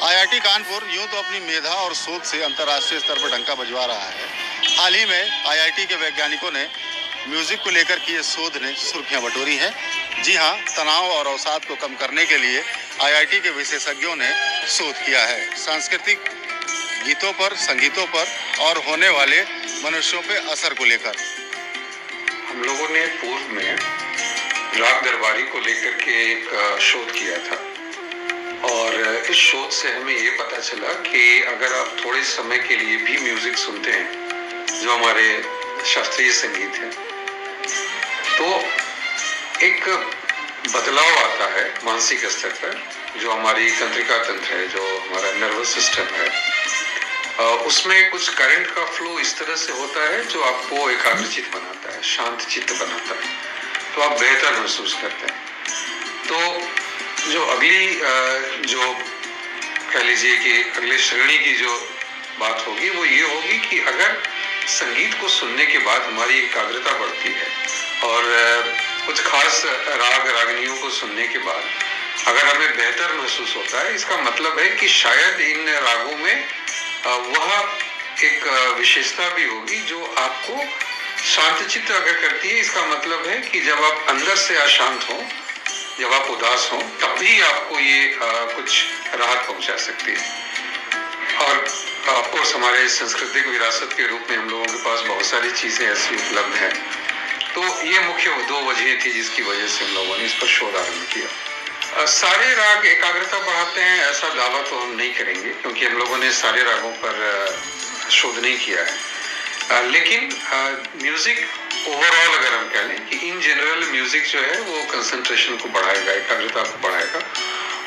IIT Kanpur यूं तो अपनी मेधा और शोध से अंतर्राष्ट्रीय स्तर पर डंका बजवा रहा है। हाल ही में आईआईटी के वैज्ञानिकों ने म्यूजिक को लेकर किए शोध ने सुर्खियां बटोरी हैं। जी हां, तनाव और अवसाद को कम करने के लिए आईआईटी के विशेषज्ञों ने शोध किया है। सांस्कृतिक गीतों पर, संगीतों पर और होने वाले मनुष्यों पे असर को लेकर हम लोगों ने पूर्व में राग दरबारी को लेकर के एक शोध किया था और इस शोध से हमें ये पता चला कि अगर आप थोड़े समय के लिए भी म्यूजिक सुनते हैं जो हमारे शास्त्रीय संगीत है तो एक बदलाव आता है मानसिक स्तर पर। जो हमारी तंत्रिका तंत्र है, जो हमारा नर्वस सिस्टम है, उसमें कुछ करंट का फ्लो इस तरह से होता है जो आपको एकाग्रचित बनाता है, शांत चित्त बनाता है, तो आप बेहतर महसूस करते हैं। तो जो अगली जो कह लीजिए कि अगले श्रेणी की जो बात होगी वो ये होगी कि अगर संगीत को सुनने के बाद हमारी एकाग्रता बढ़ती है और कुछ खास राग रागनियों को सुनने के बाद अगर हमें बेहतर महसूस होता है, इसका मतलब है कि शायद इन रागों में वह एक विशेषता भी होगी जो आपको शांतचित्त अगर करती है। इसका मतलब है कि जब आप अंदर से अशांत हो, जब आप उदास हो, तब भी आपको ये कुछ राहत पहुंचा सकती है। और ऑफकोर्स हमारे सांस्कृतिक विरासत के रूप में हम लोगों के पास बहुत सारी चीजें ऐसी उपलब्ध हैं। तो ये मुख्य दो वजह थी जिसकी वजह से हम लोगों ने इस पर शोध आरंभ किया। सारे राग एकाग्रता बढ़ाते हैं ऐसा दावा तो हम नहीं करेंगे, क्योंकि हम लोगों ने सारे रागों पर शोध नहीं किया है। लेकिन म्यूजिक ओवरऑल अगर हम कह लें कि इन जनरल म्यूजिक जो है वो कंसंट्रेशन को बढ़ाएगा, एकाग्रता को बढ़ाएगा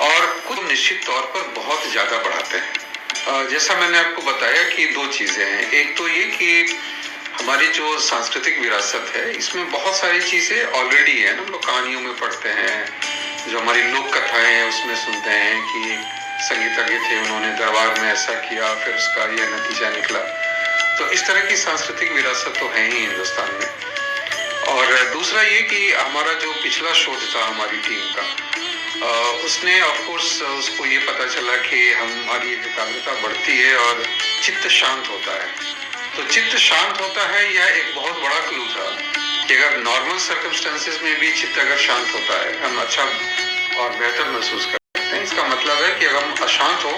और कुछ निश्चित तौर पर बहुत ज्यादा बढ़ाते हैं। जैसा मैंने आपको बताया कि दो चीजें हैं। एक तो ये कि हमारी जो सांस्कृतिक विरासत है इसमें बहुत सारी चीजें ऑलरेडी है। हम लोग कहानियों में पढ़ते हैं, जो हमारी लोक कथाएं हैं उसमें सुनते हैं कि संगीतज्ञ थे, उन्होंने दरबार में ऐसा किया, फिर उसका यह नतीजा निकला। तो इस तरह की सांस्कृतिक विरासत तो है ही हिंदुस्तान में। और दूसरा ये कि हमारा जो पिछला शोध था हमारी टीम का, उसने ऑफकोर्स उसको ये पता चला कि हमारी एकाग्रता बढ़ती है और चित्त शांत होता है। तो चित्त शांत होता है, यह एक बहुत बड़ा क्लू था कि अगर नॉर्मल सर्कमस्टेंसेस में भी चित्त अगर शांत होता है, हम अच्छा और बेहतर महसूस करते हैं। इसका मतलब है कि अगर हम अशांत हो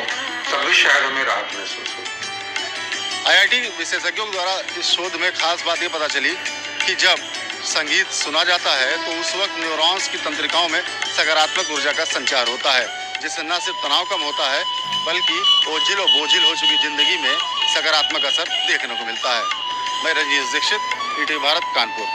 तब भी शायद हमें राहत महसूस हो। आईआईटी विशेषज्ञों द्वारा इस शोध में खास बात ये पता चली कि जब संगीत सुना जाता है तो उस वक्त न्यूरॉन्स की तंत्रिकाओं में सकारात्मक ऊर्जा का संचार होता है, जिससे न सिर्फ तनाव कम होता है बल्कि ओझिल और बोझिल हो चुकी जिंदगी में सकारात्मक असर देखने को मिलता है। मैं रजनीश दीक्षित, ईटीवी भारत, कानपुर।